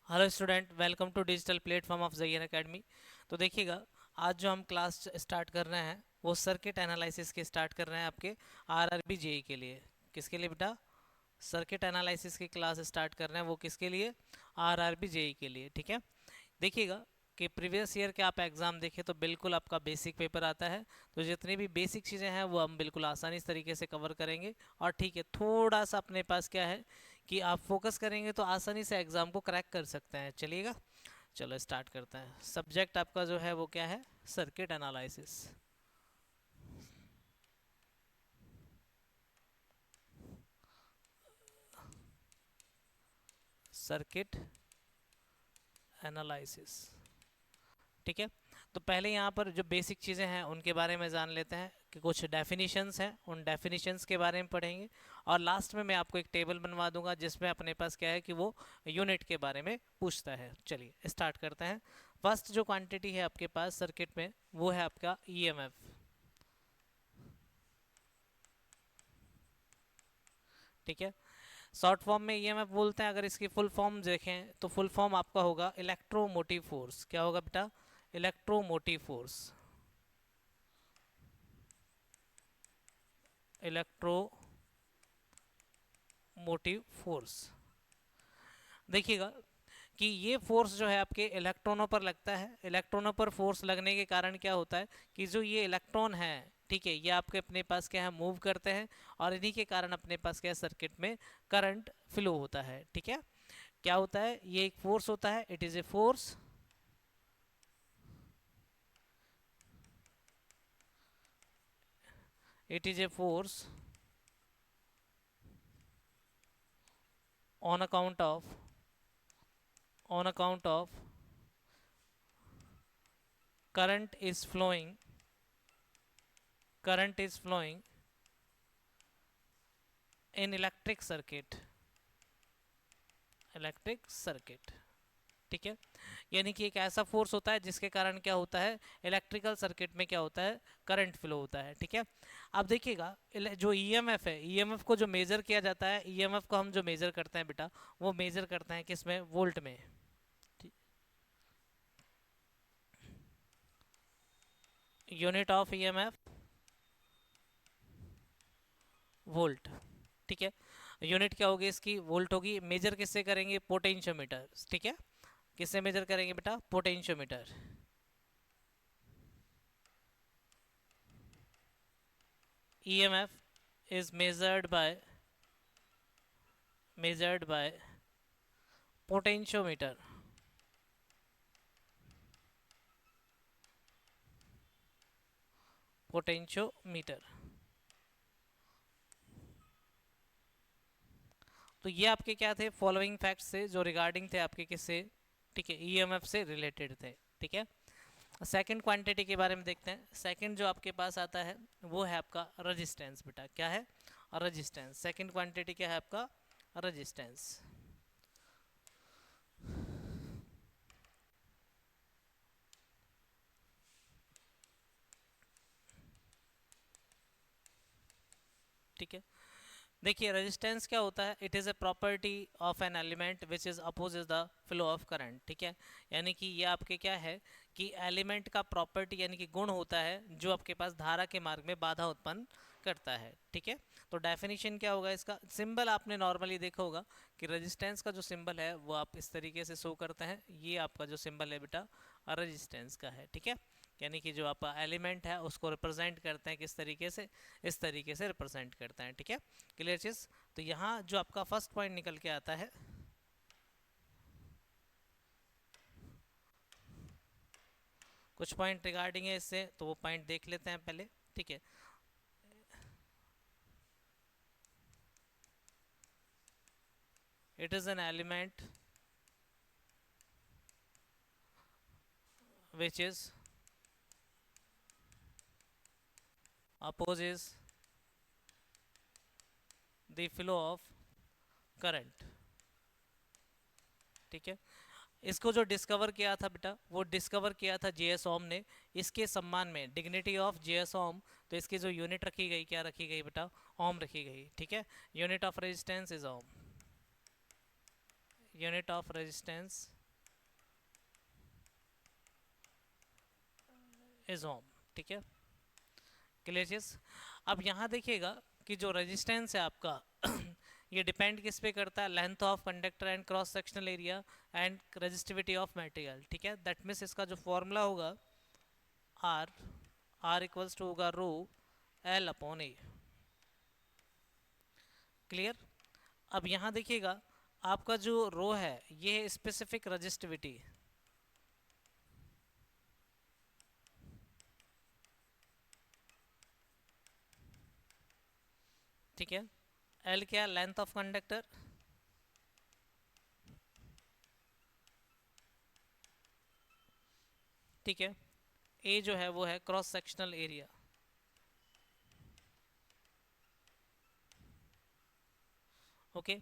Hello student, welcome to digital platform of Jayan academy. तो देखिएगा, आज जो हम क्लास स्टार्ट कर रहे हैं वो सर्किट एनालिसिस के स्टार्ट कर रहे हैं आपके आरआरबी जेई के लिए। किसके लिए बेटा? सर्किट एनालिसिस की क्लास स्टार्ट कर रहे हैं, वो किसके लिए? आरआरबी जेई के लिए। ठीक है, देखिएगा कि प्रीवियस ईयर के आप एग्ज़ाम देखें तो बिल्कुल आपका बेसिक पेपर आता है। तो जितनी भी बेसिक चीज़ें हैं वो हम बिल्कुल आसानी तरीके से कवर करेंगे। और ठीक है, थोड़ा सा अपने पास क्या है कि आप फोकस करेंगे तो आसानी से एग्ज़ाम को क्रैक कर सकते हैं। चलिएगा, चलो स्टार्ट करते हैं। सब्जेक्ट आपका जो है वो क्या है? Circuit analysis. Circuit analysis. ठीक है, तो पहले यहाँ पर जो बेसिक चीज़ें हैं उनके बारे में जान लेते हैं कि कुछ डेफिनेशंस हैं, उन डेफिनेशंस के बारे में पढ़ेंगे। और लास्ट में मैं आपको एक टेबल बनवा दूंगा जिसमें अपने पास क्या है कि वो यूनिट के बारे में पूछता है। चलिए स्टार्ट करते हैं। फर्स्ट जो क्वांटिटी है आपके पास सर्किट में वो है आपका ईएमएफ। ठीक है, शॉर्ट फॉर्म में ईएमएफ बोलते हैं। अगर इसकी फुल फॉर्म देखें तो फुल फॉर्म आपका होगा इलेक्ट्रोमोटिव फोर्स। क्या होगा बेटा? Electromotive force. Electromotive force. देखिएगा कि ये फोर्स जो है आपके इलेक्ट्रॉनों पर लगता है। इलेक्ट्रॉनों पर फोर्स लगने के कारण क्या होता है कि जो ये इलेक्ट्रॉन है, ठीक है, ये आपके अपने पास क्या है, मूव करते हैं। और इन्हीं के कारण अपने पास क्या है, सर्किट में करंट फ्लो होता है। ठीक है, क्या होता है? ये एक फोर्स होता है, it is a force. It is a force on account of on account of current is flowing current is flowing in electric circuit। ठीक है, यानी कि एक ऐसा फोर्स होता है जिसके कारण क्या होता है, इलेक्ट्रिकल सर्किट में क्या होता है, करंट फ्लो होता है। ठीक है, अब देखिएगा जो ईएमएफ है, ईएमएफ को जो मेजर किया जाता है, ईएमएफ को हम जो मेजर करते हैं बेटा, वो मेजर करते हैं किस में? वोल्ट में। Unit of EMF volt. ठीक है, यूनिट क्या होगी इसकी? वोल्ट होगी। मेजर किससे करेंगे? पोटेंशियोमीटर। ठीक है, किससे मेजर करेंगे बेटा? Potentiometer. EMF is measured by potentiometer. Potentiometer. तो ये आपके क्या थे? फॉलोइंग फैक्ट्स थे जो रिगार्डिंग थे आपके किससे? ठीक है, ईएमएफ से रिलेटेड थे। ठीक है, सेकंड क्वांटिटी के बारे में देखते हैं। सेकंड जो आपके पास आता है वो है आपका रेजिस्टेंस। बेटा क्या है? रेजिस्टेंस। सेकंड क्वांटिटी क्या है आपका? रेजिस्टेंस। ठीक है, देखिए रेजिस्टेंस क्या होता है? It is a property of an element which is opposes the flow of current. ठीक है, यानी कि ये आपके क्या है कि एलिमेंट का प्रॉपर्टी यानी कि गुण होता है जो आपके पास धारा के मार्ग में बाधा उत्पन्न करता है। ठीक है, तो डेफिनेशन क्या होगा इसका? सिंबल आपने नॉर्मली देखा होगा कि रेजिस्टेंस का जो सिंबल है वो आप इस तरीके से शो करते हैं। ये आपका जो सिंबल है बेटा रेजिस्टेंस का है। ठीक है, यानी कि जो आप एलिमेंट है उसको रिप्रेजेंट करते हैं किस तरीके से? इस तरीके से रिप्रेजेंट करते हैं। ठीक है, क्लियर चीज? तो यहाँ जो आपका फर्स्ट पॉइंट निकल के आता है, कुछ पॉइंट रिगार्डिंग है इससे, तो वो पॉइंट देख लेते हैं पहले। ठीक है, it is an element which is opposes the flow of current. ठीक है, इसको जो डिस्कवर किया था बेटा, वो डिस्कवर किया था जेएस ओम ने। इसके सम्मान में डिग्निटी ऑफ जेएस ओम, तो इसकी जो यूनिट रखी गई, क्या रखी गई बेटा? ओम रखी गई। ठीक है, unit of resistance is ohm. Unit of resistance is ohm. ठीक है, क्लियर चीज। अब यहाँ देखिएगा कि जो रेजिस्टेंस है आपका ये डिपेंड किस पे करता है, length of conductor and cross sectional area and resistivity of material. ठीक है, दैट मीन्स इसका जो फॉर्मूला होगा आर, आर इक्वल्स टू होगा रो एल अपॉन ए। क्लियर। अब यहाँ देखिएगा आपका जो रो है ये है स्पेसिफिक रेजिस्टिविटी। ठीक है, एल क्या, लेंथ ऑफ कंडक्टर, ठीक है, ए जो है वो है क्रॉस सेक्शनल एरिया। ओके,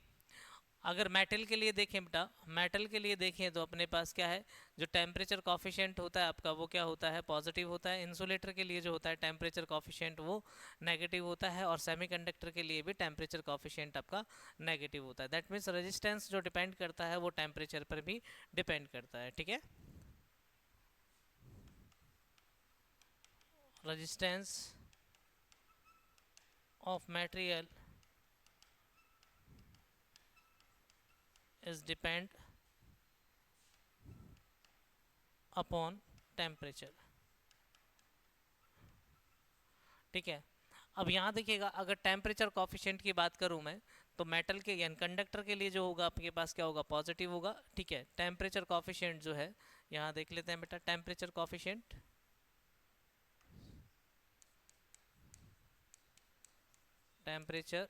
अगर मेटल के लिए देखें बेटा, मेटल के लिए देखें तो अपने पास क्या है, जो टेम्परेचर कॉफिशिएंट होता है आपका वो क्या होता है, पॉजिटिव होता है। इंसुलेटर के लिए जो होता है टेम्परेचर कॉफिशिएंट वो नेगेटिव होता है, और सेमीकंडक्टर के लिए भी टेम्परेचर कॉफिशिएंट आपका नेगेटिव होता है। दैट मीन्स रेजिस्टेंस जो डिपेंड करता है वो टेम्परेचर पर भी डिपेंड करता है। ठीक है, resistance of material is depend upon temperature. ठीक है, अब यहाँ देखिएगा अगर टेम्परेचर कॉफिशिएंट की बात करूँ मैं, तो मेटल के यानी कंडक्टर के लिए जो होगा आपके पास क्या होगा, पॉजिटिव होगा। ठीक है, टेम्परेचर कॉफिशिएंट जो है यहाँ देख लेते हैं बेटा, temperature coefficient, temperature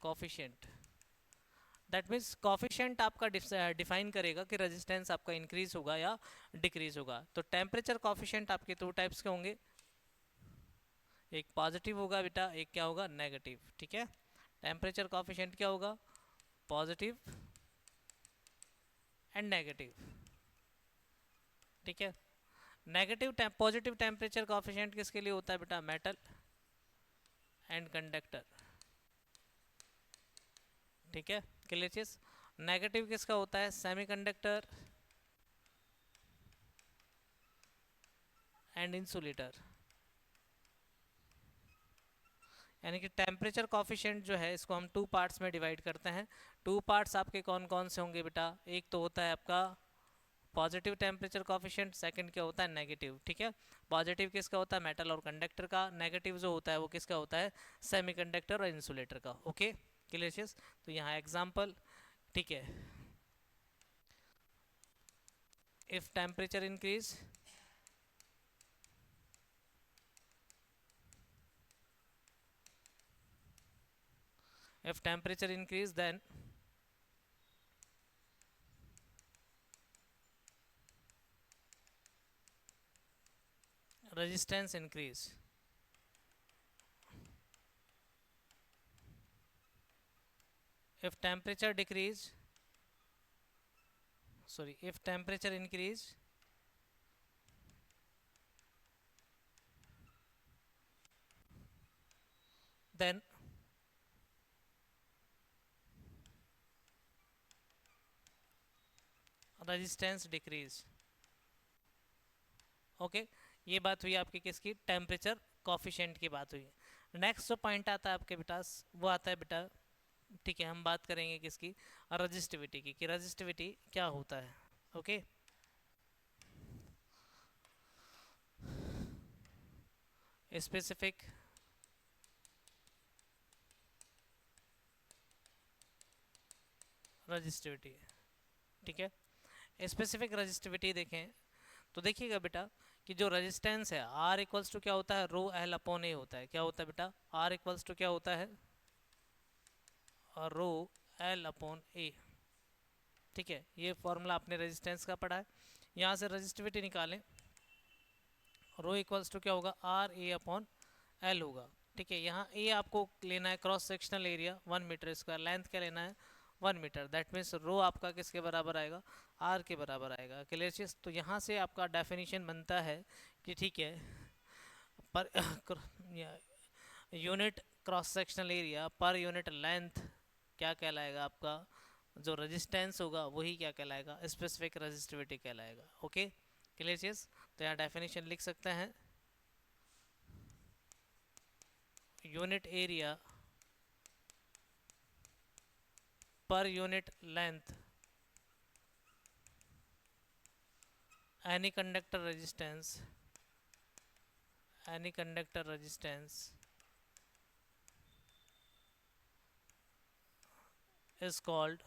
coefficient, that means coefficient आपका डिफाइन करेगा कि रेजिस्टेंस आपका इंक्रीज होगा या डिक्रीज होगा। तो टेम्परेचर कॉफिशिएंट आपके दो टाइप्स के होंगे, एक पॉजिटिव होगा बेटा, एक क्या होगा, नेगेटिव। ठीक है, टेम्परेचर कॉफिशिएंट क्या होगा, पॉजिटिव एंड नेगेटिव। ठीक है, नेगेटिव पॉजिटिव टेम्परेचर कॉफिशिएंट किसके लिए होता है बेटा, मेटल एंड कंडक्टर। ठीक है, क्लियर चीज। नेगेटिव किसका होता है, सेमीकंडक्टर एंड इंसुलेटर। यानी कि टेम्परेचर कॉफिशिएंट जो है इसको हम टू पार्ट्स में डिवाइड करते हैं। टू पार्ट्स आपके कौन कौन से होंगे बेटा, एक तो होता है आपका पॉजिटिव टेम्परेचर कॉफिशिएंट, सेकंड क्या होता है, नेगेटिव। ठीक है, पॉजिटिव किसका होता है, मेटल और कंडक्टर का, नेगेटिव जो होता है वो किसका होता है, सेमीकंडक्टर और इंसुलेटर का। ओके, क्लियर चीज। तो यहाँ एग्जांपल, ठीक है, if temperature increase, if temperature increase then resistance increase, if temperature decrease, sorry, if temperature increase then resistance decrease। Okay, ये बात हुई आपकी किसकी, टेम्परेचर कॉफिशिएंट की बात हुई। नेक्स्ट जो पॉइंट आता है आपके बेटा वो आता है बेटा, ठीक है, हम बात करेंगे किसकी, रजिस्टिविटी की, कि रजिस्टिविटी क्या होता है। Okay, specific resistivity. ठीक है, स्पेसिफिक रजिस्टिविटी देखें तो देखिएगा बेटा कि जो रेजिस्टेंस है R इक्वल्स टू क्या होता है, रो एल अपॉन ए होता है। क्या होता है बेटा, R इक्वल्स टू क्या होता है, रो एल अपॉन ए। ठीक है, ये फॉर्मूला आपने रेजिस्टेंस का पढ़ा है। यहाँ से रेजिस्टिविटी निकालें, रो इक्वल्स टू क्या होगा, आर ए अपॉन एल होगा। ठीक है, यहाँ ए आपको लेना है cross sectional area 1 metre square, length क्या लेना है 1 मीटर। दैट मीन्स रो आपका किसके बराबर आएगा, आर के बराबर आएगा। क्लियर चीज। तो यहाँ से आपका डेफिनेशन बनता है कि ठीक है, per unit cross sectional area per unit length क्या कहलाएगा, आपका जो रेजिस्टेंस होगा वही क्या कहलाएगा, स्पेसिफिक रेजिस्टिविटी कहलाएगा। ओके, क्लियर चीज। तो यहाँ डेफिनेशन लिख सकते हैं, unit area per unit length any conductor resistance any conductor resistance is called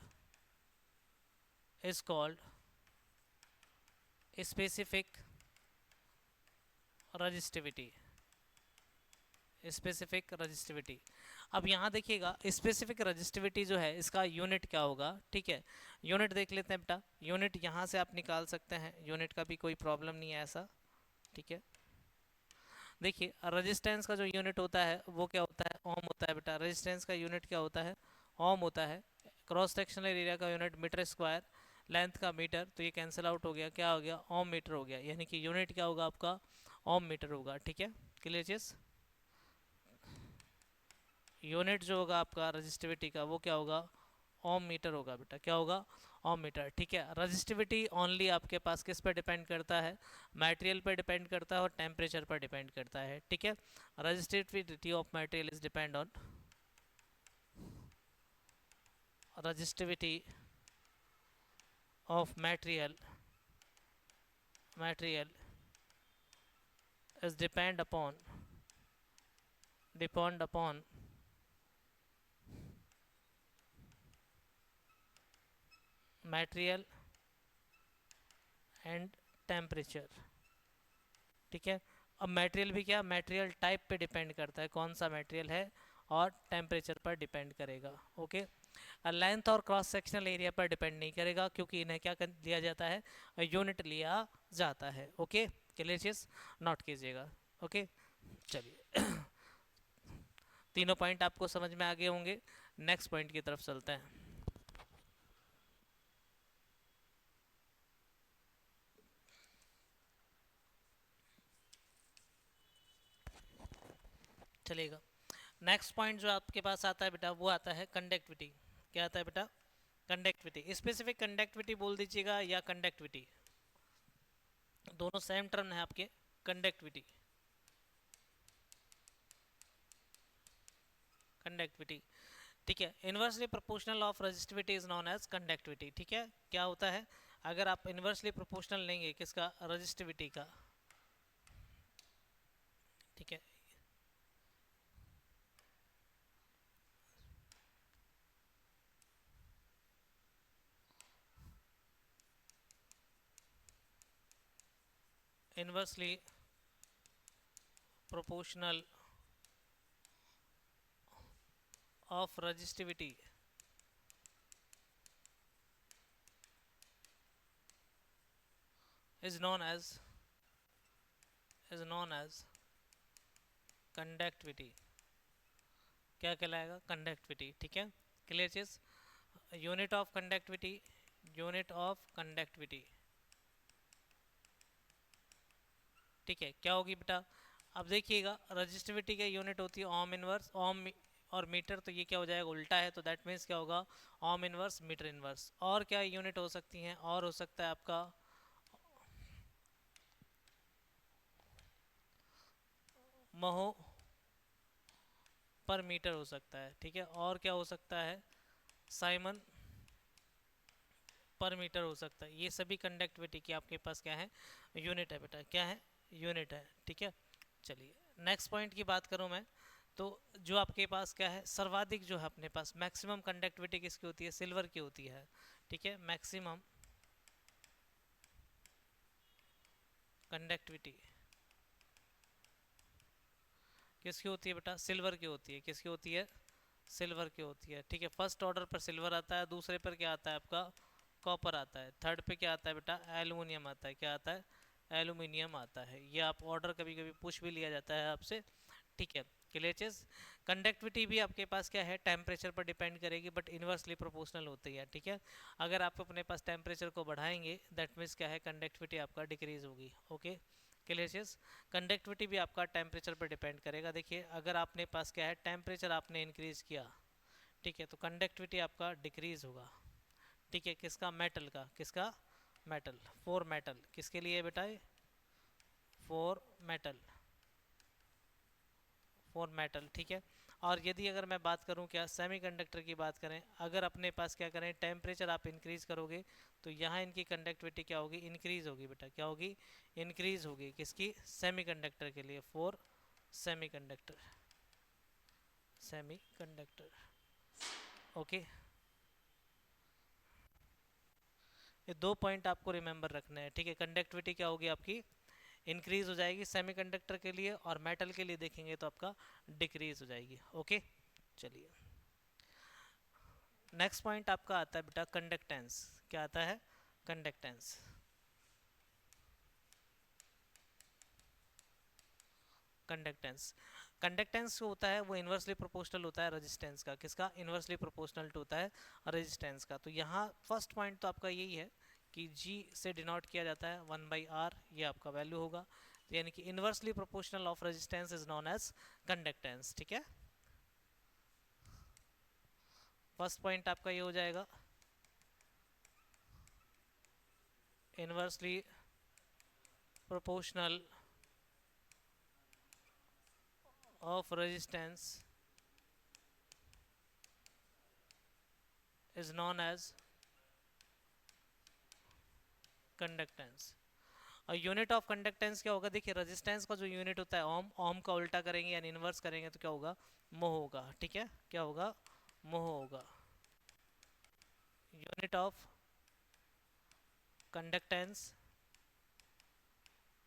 specific resistivity। Specific resistivity. अब यहाँ देखिएगा स्पेसिफिक रजिस्टिविटी जो है इसका यूनिट क्या होगा, ठीक है। यूनिट देख लेते हैं बेटा, यूनिट यहाँ से आप निकाल सकते हैं, यूनिट का भी कोई प्रॉब्लम नहीं है ऐसा, ठीक है। देखिए रेजिस्टेंस का जो यूनिट होता है वो क्या होता है, ओम होता है बेटा। रेजिस्टेंस का यूनिट क्या होता है, ओम होता है। क्रॉस सेक्शनल एरिया का यूनिट मीटर स्क्वायर, लेंथ का मीटर, तो ये कैंसिल आउट हो गया, क्या हो गया, ओम मीटर हो गया। यानी कि यूनिट क्या होगा आपका, ओम मीटर होगा, ठीक है। क्लियर चीज। यूनिट जो होगा आपका रजिस्टिविटी का वो क्या होगा, ओम मीटर होगा बेटा, क्या होगा, ओम मीटर, ठीक है। रजिस्टिविटी ओनली आपके पास किस पर डिपेंड करता है, मटेरियल पर डिपेंड करता है और टेम्परेचर पर डिपेंड करता है, ठीक है। Resistivity of material is depend on resistivity of material is depend upon material and temperature, ठीक है। अब मटेरियल भी क्या, मटेरियल टाइप पे डिपेंड करता है, कौन सा मटेरियल है, और टेम्परेचर पर डिपेंड करेगा, ओके। लेंथ और क्रॉस सेक्शनल एरिया पर डिपेंड नहीं करेगा, क्योंकि इन्हें क्या लिया जाता है, यूनिट लिया जाता है, ओके। क्लियर चीज, नोट कीजिएगा, ओके। चलिए तीनों पॉइंट आपको समझ में आ गए होंगे, नेक्स्ट पॉइंट की तरफ चलते हैं। चलेगा। नेक्स्ट पॉइंट जो आपके पास आता है बेटा वो आता है कंडक्टिविटी। क्या आता है बेटा, कंडक्टिविटी। स्पेसिफिक कंडक्टिविटी बोल दीजिएगा या कंडक्टिविटी, दोनों सेम टर्म है आपके, कंडक्टिविटी, कंडक्टिविटी, ठीक है। Inversely proportional of resistivity is known as conductivity, ठीक है। क्या होता है, अगर आप इन्वर्सली प्रोपोर्शनल लेंगे किसका, रेजिस्टिविटी का, ठीक है। Inversely proportional of resistivity is known as conductivity. क्या कहलाएगा, कंडक्टिविटी, ठीक है। क्लियर चीज। Unit of conductivity, unit of conductivity, ठीक है, क्या होगी बेटा। अब देखिएगा रजिस्टिविटी की यूनिट होती है ओम इनवर्स, ओम और मीटर, तो ये क्या हो जाएगा, उल्टा है, तो दैट मीन्स क्या होगा, ओम इनवर्स मीटर इनवर्स। और क्या यूनिट हो सकती हैं, और हो सकता है आपका महो पर मीटर हो सकता है, ठीक है। और क्या हो सकता है, साइमन पर मीटर हो सकता है। ये सभी कंडक्टिविटी की आपके पास क्या है, यूनिट है बेटा, क्या है, यूनिट है, ठीक है। चलिए नेक्स्ट पॉइंट की बात करूं मैं, तो जो आपके पास क्या है, सर्वाधिक जो है अपने पास मैक्सिमम कंडक्टिविटी किसकी होती है, सिल्वर की होती है, ठीक है। मैक्सिमम कंडक्टिविटी किसकी होती है बेटा, सिल्वर की होती है, किसकी होती है, सिल्वर की होती है, ठीक है। फर्स्ट ऑर्डर पर सिल्वर आता है, दूसरे पर क्या आता है आपका, कॉपर आता है, थर्ड पे क्या आता है बेटा, एल्युमिनियम आता है, क्या आता है, एल्युमिनियम आता है। ये आप ऑर्डर कभी कभी पूछ भी लिया जाता है आपसे, ठीक है। क्लियर चीज। कंडक्टिविटी भी आपके पास क्या है, टेम्परेचर पर डिपेंड करेगी, बट इन्वर्सली प्रोपोर्शनल होती है, ठीक है। अगर आप अपने पास टेम्परेचर को बढ़ाएंगे दैट मीन्स क्या है, कंडक्टिविटी आपका डिक्रीज होगी, ओके। क्लियर चीज। कंडक्टिविटी भी आपका टेम्परेचर पर डिपेंड करेगा। देखिए अगर आपने पास क्या है, टेम्परेचर आपने इंक्रीज किया, ठीक है, तो कंडक्टिविटी आपका डिक्रीज होगा, ठीक है। किसका, मेटल का, किसका, मेटल, फॉर मेटल किसके लिए बेटा? फॉर मेटल, फॉर मेटल, ठीक है। और यदि अगर मैं बात करूं क्या, सेमीकंडक्टर की बात करें, अगर अपने पास क्या करें, टेम्परेचर आप इंक्रीज करोगे तो यहाँ इनकी कंडक्टिविटी क्या होगी? इंक्रीज होगी बेटा। क्या होगी? इंक्रीज होगी। किसकी? सेमीकंडक्टर के लिए, फॉर सेमीकंडक्टर, सेमीकंडक्टर। ओके, ये दो पॉइंट आपको रिमेंबर रखने हैं, ठीक है। कंडक्टिविटी क्या होगी आपकी? इंक्रीज हो जाएगी सेमीकंडक्टर के लिए, और मेटल के लिए देखेंगे तो आपका डिक्रीज हो जाएगी। ओके, चलिए नेक्स्ट पॉइंट आपका आता है बेटा कंडक्टेंस। क्या आता है? कंडक्टेंस। कंडक्टेंस, कंडक्टेंस जो होता है वो इन्वर्सली प्रोपोर्शनल होता है रेजिस्टेंस का। किसका? इन्वर्सली प्रोपोर्शनल होता है रेजिस्टेंस का। तो यहाँ फर्स्ट पॉइंट तो आपका यही है कि G से डिनोट किया जाता है 1/R, ये आपका वैल्यू होगा। तो यानी कि inversely proportional of resistance is known as conductance, ठीक है। फर्स्ट पॉइंट आपका ये हो जाएगा, inversely proportional of resistance is known as conductance. और यूनिट ऑफ कंडक्टेंस क्या होगा? देखिए रेजिस्टेंस का जो यूनिट होता है ओम, ओम का उल्टा करेंगे यानी इन्वर्स करेंगे तो क्या होगा? मोह होगा, ठीक है। क्या होगा? मोह होगा। यूनिट ऑफ कंडक्टेंस,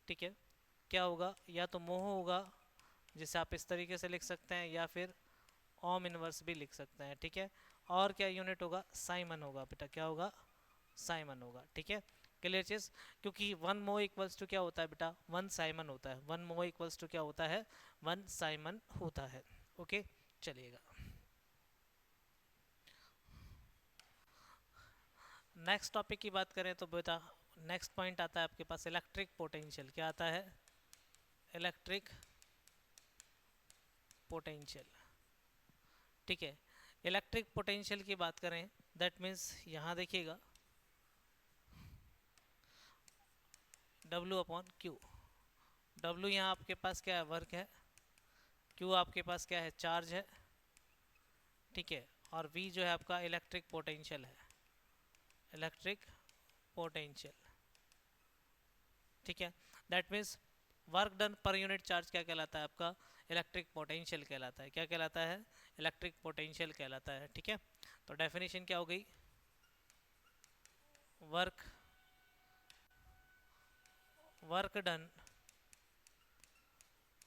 ठीक है, क्या होगा? या तो मोह होगा, जिसे आप इस तरीके से लिख सकते हैं, या फिर ओम इनवर्स भी लिख सकते हैं, ठीक है। और क्या यूनिट होगा? साइमन होगा बेटा। क्या होगा? साइमन होगा, ठीक है। क्लियर चीज? क्योंकि वन मो इक्वल्स टू क्या होता है बेटा? वन साइमन होता है। वन मो इक्वल्स टू क्या होता है? वन साइमन होता है। ओके, चलिएगा नेक्स्ट टॉपिक की बात करें तो बेटा नेक्स्ट पॉइंट आता है आपके पास इलेक्ट्रिक पोटेंशियल। क्या आता है? इलेक्ट्रिक पोटेंशियल, ठीक है। इलेक्ट्रिक पोटेंशियल की बात करें दैट मीन्स यहाँ देखिएगा W/Q। W यहाँ आपके पास क्या है? वर्क है। Q आपके पास क्या है? चार्ज है, ठीक है। और V जो है आपका इलेक्ट्रिक पोटेंशियल है, इलेक्ट्रिक पोटेंशियल, ठीक है। That means work done per unit charge क्या कहलाता है? आपका इलेक्ट्रिक पोटेंशियल कहलाता है। क्या कहलाता है? इलेक्ट्रिक पोटेंशियल कहलाता है, ठीक है। तो डेफिनेशन क्या हो गई? Work, work done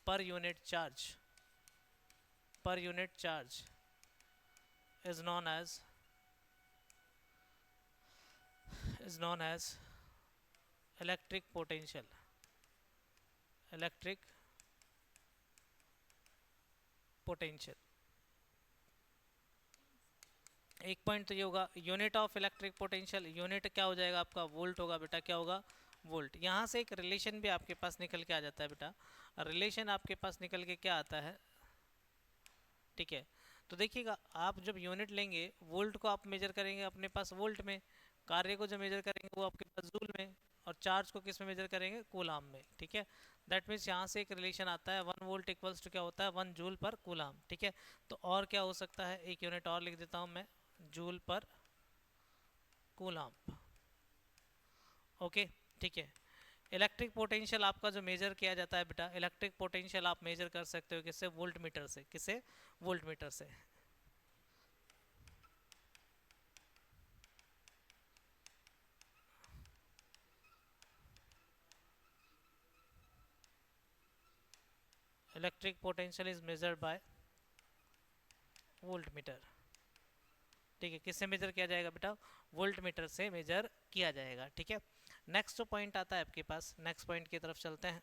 per unit charge, per unit charge is known as, is known as electric potential, electric potential। एक पॉइंट तो ये होगा unit of electric potential, unit क्या हो जाएगा आपका? वोल्ट होगा बेटा। क्या होगा? वोल्ट। यहाँ से एक रिलेशन भी आपके पास निकल के आ जाता है बेटा। रिलेशन आपके पास निकल के क्या आता है? ठीक है, तो देखिएगा आप जब यूनिट लेंगे, वोल्ट को आप मेजर करेंगे अपने पास वोल्ट में, कार्य को जो मेजर करेंगे वो आपके पास जूल में, और चार्ज को किस में मेजर करेंगे? कूलाम में, ठीक है। दैट मीन्स यहाँ से एक रिलेशन आता है 1 वोल्ट इक्वल्स टू क्या होता है? 1 जूल पर कूलाम, ठीक है। तो और क्या हो सकता है? एक यूनिट और लिख देता हूँ मैं, जूल पर कूलाम। ओके, ठीक है। इलेक्ट्रिक पोटेंशियल आपका जो मेजर किया जाता है बेटा, इलेक्ट्रिक पोटेंशियल आप मेजर कर सकते हो किससे? वोल्ट मीटर से। किससे? वोल्ट मीटर से। Electric potential is measured bye volt meter, ठीक है। किससे मेजर किया जाएगा बेटा? वोल्ट मीटर से मेजर किया जाएगा, ठीक है। नेक्स्ट जो पॉइंट आता है आपके पास, नेक्स्ट पॉइंट की तरफ चलते हैं,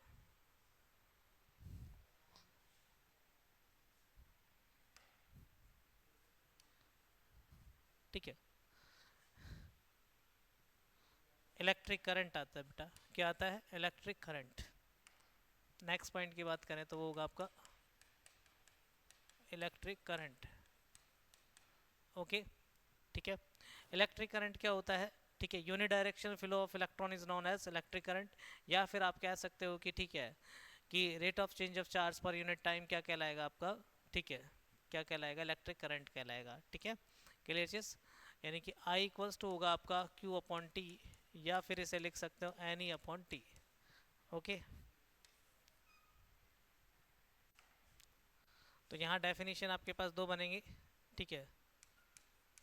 ठीक है। इलेक्ट्रिक करंट आता है बेटा। क्या आता है? Electric current. नेक्स्ट पॉइंट की बात करें तो वो होगा आपका इलेक्ट्रिक करंट। ओके, ठीक है। इलेक्ट्रिक करंट क्या होता है? ठीक है। Unidirectional flow of electron is known as electric current, या फिर आप कह सकते हो कि ठीक है कि rate of change of charge पर यूनिट टाइम क्या कहलाएगा आपका, ठीक है, क्या कहलाएगा, इलेक्ट्रिक करंट कहलाएगा। ठीक है, क्लियर चीज। यानी कि आई इक्वल्स टू होगा आपका क्यू अपॉन टी, या फिर इसे लिख सकते हो N E upon T. Okay, तो यहाँ डेफिनेशन आपके पास दो बनेंगे। ठीक है,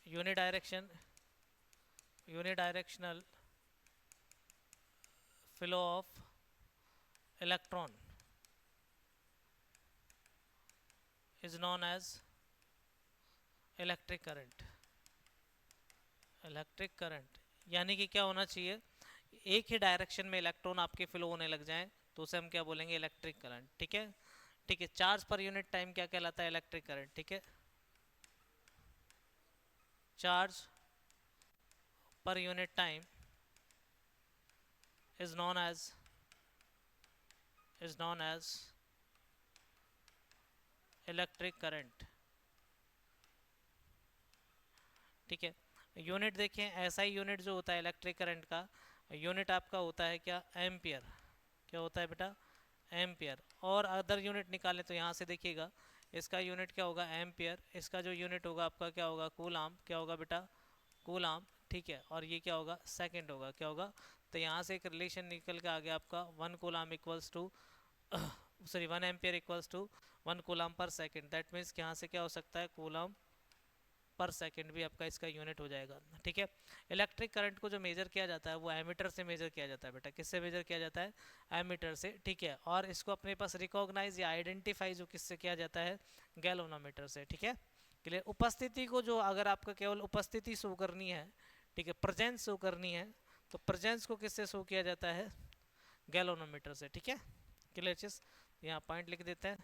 unidirectional flow of electron is known as electric current. Electric current यानी कि क्या होना चाहिए, एक ही डायरेक्शन में इलेक्ट्रॉन आपके फ्लो होने लग जाएं तो उसे हम क्या बोलेंगे, इलेक्ट्रिक करंट। ठीक है, ठीक है। चार्ज पर यूनिट टाइम क्या कहलाता है, इलेक्ट्रिक करंट। ठीक है, चार्ज पर unit time is known as electric current. ठीक है, यूनिट देखें, ऐसा ही यूनिट जो होता है इलेक्ट्रिक करंट का, यूनिट आपका होता है क्या, एम्पियर। क्या होता है बेटा, एम्पियर। और अदर यूनिट निकालें तो यहाँ से देखिएगा, इसका यूनिट क्या होगा, एम्पियर। इसका जो यूनिट होगा आपका क्या होगा, कूलाम। क्या होगा बेटा, कूलाम। ठीक है, और ये क्या होगा, सेकंड होगा। क्या होगा, तो यहाँ से एक रिलेशन निकल के आ गया आपका, 1 coulomb equals to sorry 1 ampere equals to 1 coulomb per second. That means यहाँ से क्या हो सकता है, कूलाम पर सेकंड भी आपका इसका यूनिट हो जाएगा। ठीक है, इलेक्ट्रिक करंट को जो मेजर किया जाता है वो एमीटर से मेजर किया जाता है बेटा। किससे मेजर किया जाता है, एमीटर से। ठीक है, और इसको अपने पास रिकॉग्नाइज या आइडेंटिफाई जो किससे किया जाता है, गैल्वेनोमीटर से। ठीक है, क्लियर। उपस्थिति को जो अगर आपका केवल उपस्थिति शो करनी है, ठीक है, प्रेजेंस शो करनी है, तो प्रेजेंस को किससे शो किया जाता है, गैल्वेनोमीटर से। ठीक है, क्लियर चीज। यहाँ पॉइंट लिख देते हैं,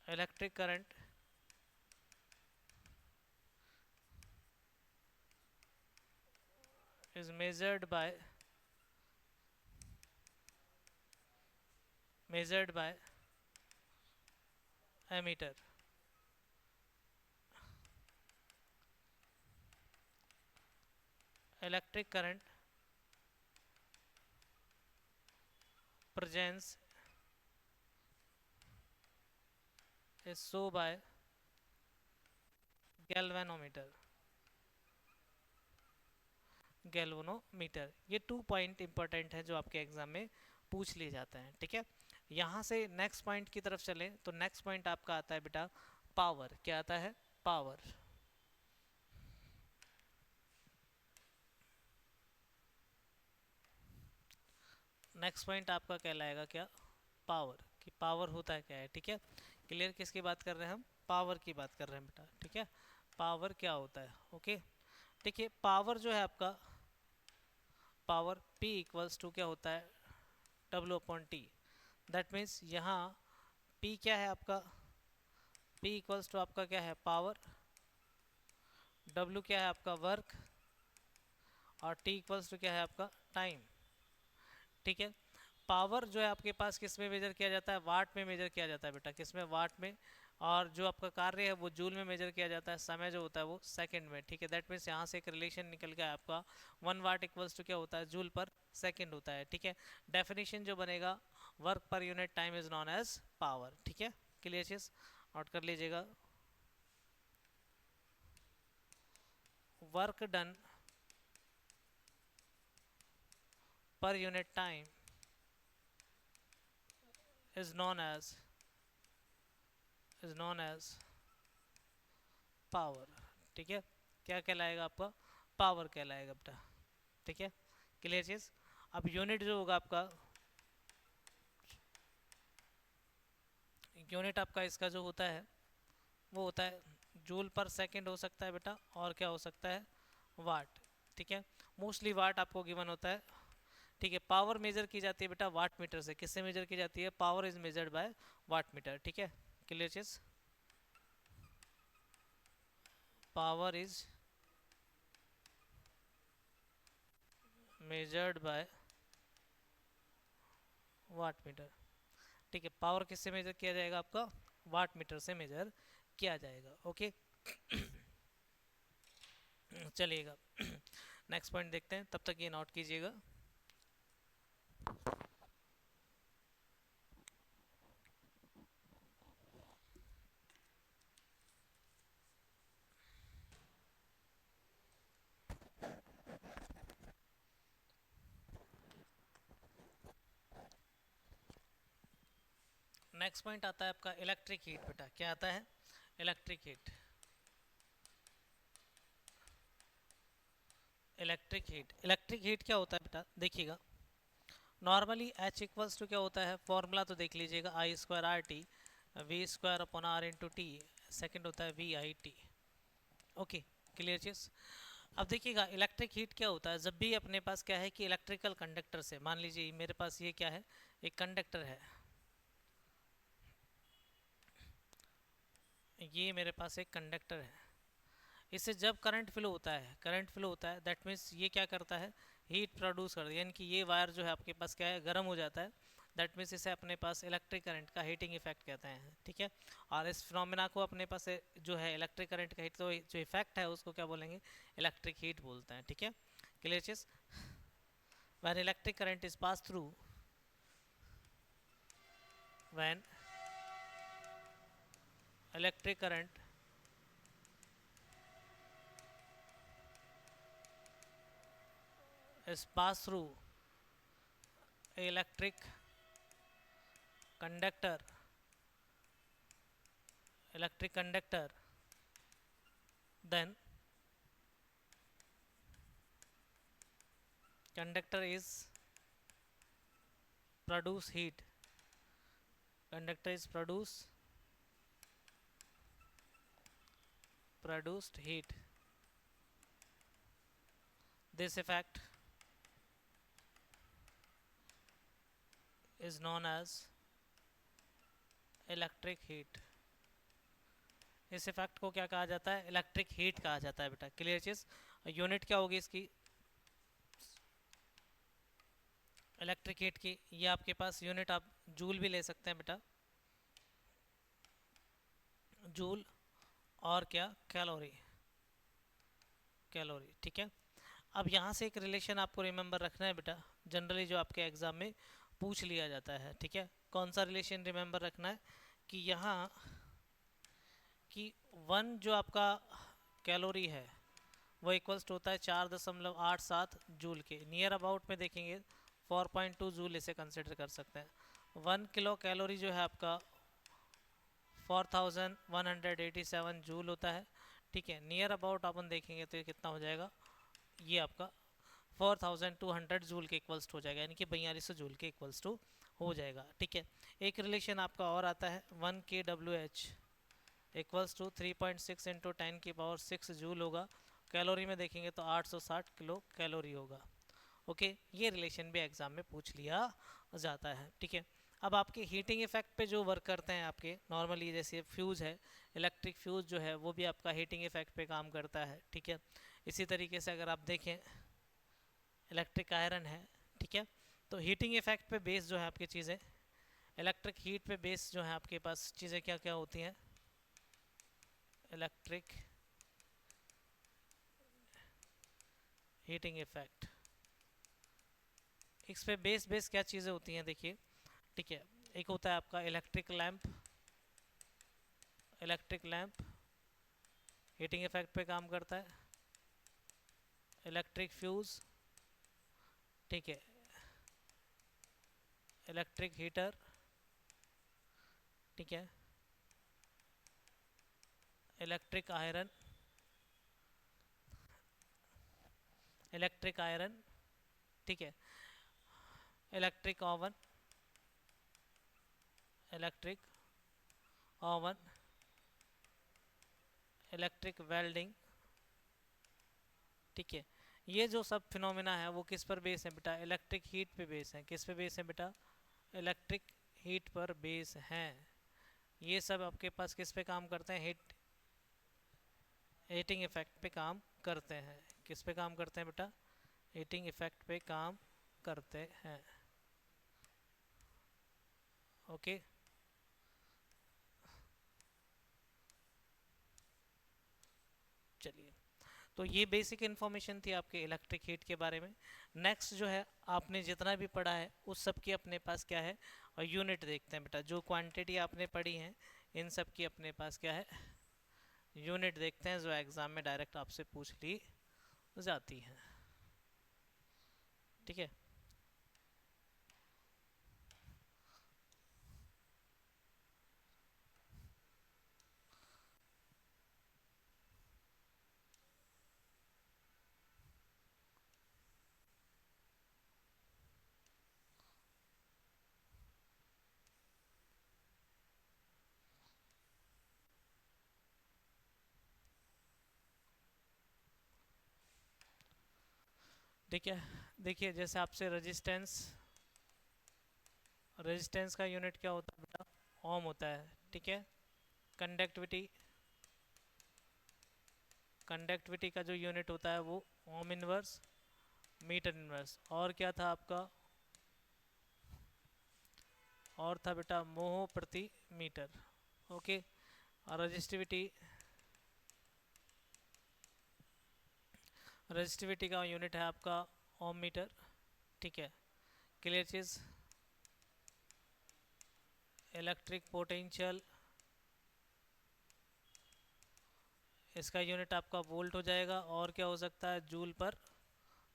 electric current is measured by ammeter। electric current presence is shown by galvanometer। Galvanometer, ये 2 पॉइंट इंपॉर्टेंट है जो आपके एग्जाम में पूछ लिए जाते हैं। ठीक है, यहाँ से नेक्स्ट पॉइंट की तरफ चलें तो नेक्स्ट पॉइंट आपका आता है बेटा पावर। क्या आता है, पावर। नेक्स्ट पॉइंट आपका कहलाएगा क्या, पावर। कि पावर होता है क्या है। ठीक है, क्लियर। किसकी बात कर रहे हैं हम, पावर की बात कर रहे हैं बेटा। ठीक है, पावर क्या होता है। ओके, देखिए पावर जो है आपका, पावर P इक्वल्स टू क्या होता है, W upon T. That means यहाँ P क्या है आपका, P इक्वल्स टू आपका क्या है, पावर। W क्या है आपका, वर्क। और T इक्वल्स टू क्या है आपका, टाइम। ठीक है, पावर जो है आपके पास किस में मेजर किया जाता है, वाट में मेजर किया जाता है बेटा। किस में, वाट में। और जो आपका कार्य है वो जूल में मेजर किया जाता है, समय जो होता है वो सेकंड में। ठीक है, दैट मीन्स यहाँ से एक रिलेशन निकल गया आपका, 1 वाट इक्वल्स टू क्या होता है, जूल पर सेकंड होता है। ठीक है, डेफिनेशन जो बनेगा, work per unit time is known as power. ठीक है, क्लियर चीज, नोट कर लीजिएगा। Work done per unit time is known as power. ठीक है, क्या कहलाएगा आपका, पावर कहलाएगा बेटा। ठीक है, क्लियर चीज। अब यूनिट जो होगा आपका, यूनिट आपका इसका जो होता है वो होता है जूल पर सेकंड हो सकता है बेटा, और क्या हो सकता है, वाट। ठीक है, मोस्टली वाट आपको गिवन होता है। ठीक है, पावर मेजर की जाती है बेटा वाट मीटर से। किससे मेजर की जाती है, power is measured by watt meter. ठीक है, क्लियर चीज। Power is measured by watt meter. ठीक है, पावर किससे मेजर किया जाएगा आपका, वाट मीटर से मेजर किया जाएगा। ओके, चलिएगा नेक्स्ट पॉइंट देखते हैं, तब तक ये नोट कीजिएगा। नेक्स्ट पॉइंट आता है आपका इलेक्ट्रिक हीट। बेटा क्या आता है? Electric heat. इलेक्ट्रिक हीट क्या होता है बेटा? देखिएगा, नॉर्मली H इक्वल्स टू क्या होता है? फॉर्मूला तो देख लीजिएगा, I square R T V square upon R into T, second होता है V I T. Okay, clear चीज। अब देखिएगा इलेक्ट्रिक हीट क्या होता है, जब भी अपने पास क्या है कि इलेक्ट्रिकल कंडक्टर से, मान लीजिए मेरे पास ये क्या है, एक कंडक्टर है, ये मेरे पास एक कंडक्टर है, इससे जब करंट फ्लो होता है दैट मीन्स ये क्या करता है? हीट प्रोड्यूस कर दिया, यानी कि ये वायर जो है आपके पास क्या है, गर्म हो जाता है। दैट मीन्स इसे अपने पास इलेक्ट्रिक करंट का हीटिंग इफेक्ट कहते हैं, ठीक है। और इस फिनोमेना को अपने पास जो है इलेक्ट्रिक करंट का हीट, तो जो इफेक्ट है उसको क्या बोलेंगे? इलेक्ट्रिक हीट बोलते हैं, ठीक है। क्लियर चीज। When electric current is pass through, when electric current is passed through electric conductor, then conductor is produce heat, conductor is produced heat. This effect is known as electric heat. इस effect को क्या कहा जाता है? Electric heat कहा जाता है बेटा। क्लियर चीज। यूनिट क्या होगी इसकी? इलेक्ट्रिक हीट की ये आपके पास यूनिट आप जूल भी ले सकते हैं बेटा, जूल और क्या? कैलोरी, कैलोरी, ठीक है। अब यहाँ से एक रिलेशन आपको रिमेंबर रखना है बेटा, जनरली जो आपके एग्जाम में पूछ लिया जाता है, ठीक है। कौन सा रिलेशन रिमेंबर रखना है? कि यहाँ कि वन जो आपका कैलोरी है वो इक्वल्स टू होता है 4.87 जूल के। नियर अबाउट में देखेंगे 4.2 जूल इसे कंसिडर कर सकते हैं। 1 किलो कैलोरी जो है आपका 4187 जूल होता है, ठीक है। नियर अबाउट अपन देखेंगे तो ये कितना हो जाएगा? ये आपका 4200 जूल के इक्वल्स टू हो जाएगा, यानी कि 4200 जूल के इक्वल्स टू हो जाएगा, ठीक है। एक रिलेशन आपका और आता है 1 kWh equals to 3.6 into 10⁻⁶ joule होगा। कैलोरी में देखेंगे तो 860 किलो कैलोरी होगा। ओके, ये रिलेशन भी एग्जाम में पूछ लिया जाता है, ठीक है। अब आपके हीटिंग इफेक्ट पे जो वर्क करते हैं आपके नॉर्मली, जैसे फ्यूज़ है, इलेक्ट्रिक फ्यूज़ जो है वो भी आपका हीटिंग इफेक्ट पे काम करता है, ठीक है। इसी तरीके से अगर आप देखें इलेक्ट्रिक आयरन है, ठीक है। तो हीटिंग इफेक्ट पे बेस जो है आपकी चीज़ें, इलेक्ट्रिक हीट पे बेस जो है आपके पास चीज़ें क्या क्या होती हैं? इलेक्ट्रिक हीटिंग इफेक्ट, इस पे बेस बेस क्या चीज़ें होती हैं देखिए, ठीक है। एक होता है आपका इलेक्ट्रिक लैंप हीटिंग इफेक्ट पे काम करता है। इलेक्ट्रिक फ्यूज, ठीक है। इलेक्ट्रिक हीटर, ठीक है। इलेक्ट्रिक आयरन, ठीक है। Electric oven, electric oven, electric welding, ठीक है। ये जो सब फिनोमिना है वो किस पर बेस है बेटा? इलेक्ट्रिक हीट पे बेस है। किस पे बेस है बेटा? इलेक्ट्रिक हीट पर बेस हैं। ये सब आपके पास किस पे काम करते हैं? हीटिंग इफेक्ट पे काम करते हैं। किस पे काम करते हैं बेटा? हीटिंग इफेक्ट पे काम करते हैं। ओके, चलिए, तो ये बेसिक इन्फॉर्मेशन थी आपके इलेक्ट्रिक हीट के बारे में। नेक्स्ट जो है, आपने जितना भी पढ़ा है उस सब की अपने पास क्या है, और यूनिट देखते हैं बेटा। जो क्वांटिटी आपने पढ़ी है इन सब की अपने पास क्या है, यूनिट देखते हैं, जो एग्जाम में डायरेक्ट आपसे पूछ ली जाती है। ठीक है। ठीक है, देखिए जैसे आपसे रेजिस्टेंस, रेजिस्टेंस का यूनिट क्या होता है बेटा, ओम होता है। ठीक है। कंडक्टिविटी, कंडक्टिविटी का जो यूनिट होता है वो ओम इनवर्स मीटर इनवर्स। और क्या था आपका, और था बेटा मोह प्रति मीटर। ओके। और रजिस्टिविटी, रजिस्टिविटी का यूनिट है आपका ओम मीटर। ठीक है। क्लियर चीज। इलेक्ट्रिक पोटेंशियल, इसका यूनिट आपका वोल्ट हो जाएगा। और क्या हो सकता है, जूल पर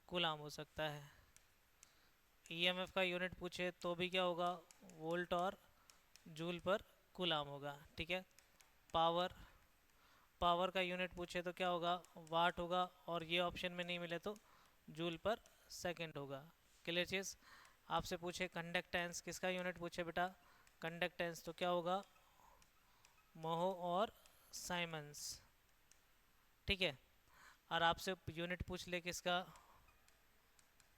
कूलाम हो सकता है। ईएमएफ का यूनिट पूछे तो भी क्या होगा, वोल्ट और जूल पर कूलाम होगा। ठीक है। पावर, पावर का यूनिट पूछे तो क्या होगा, वाट होगा। और ये ऑप्शन में नहीं मिले तो जूल पर सेकंड होगा। क्लियर चीज। आपसे पूछे कंडक्टेंस, किसका यूनिट पूछे बेटा, कंडक्टेंस, तो क्या होगा, मोहो और साइमंस। ठीक है। और आपसे यूनिट पूछ ले किसका,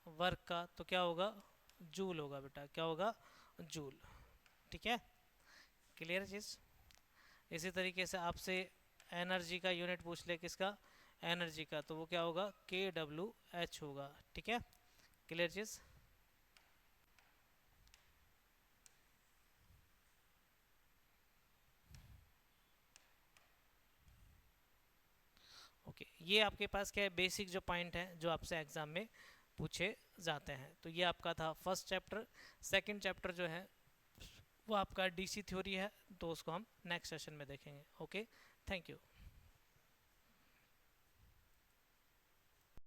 वर्क का, तो क्या होगा, जूल होगा बेटा, क्या होगा, जूल। ठीक है। क्लियर चीज। इसी तरीके से आपसे एनर्जी का यूनिट पूछ ले किसका, एनर्जी का, तो वो क्या होगा, KWH होगा। ठीक है। क्लियर चीज। ओके, ये आपके पास क्या है, बेसिक जो पॉइंट है जो आपसे एग्जाम में पूछे जाते हैं। तो ये आपका था फर्स्ट चैप्टर। सेकंड चैप्टर जो है वो आपका DC थ्योरी है, तो उसको हम नेक्स्ट सेशन में देखेंगे। Okay, thank you.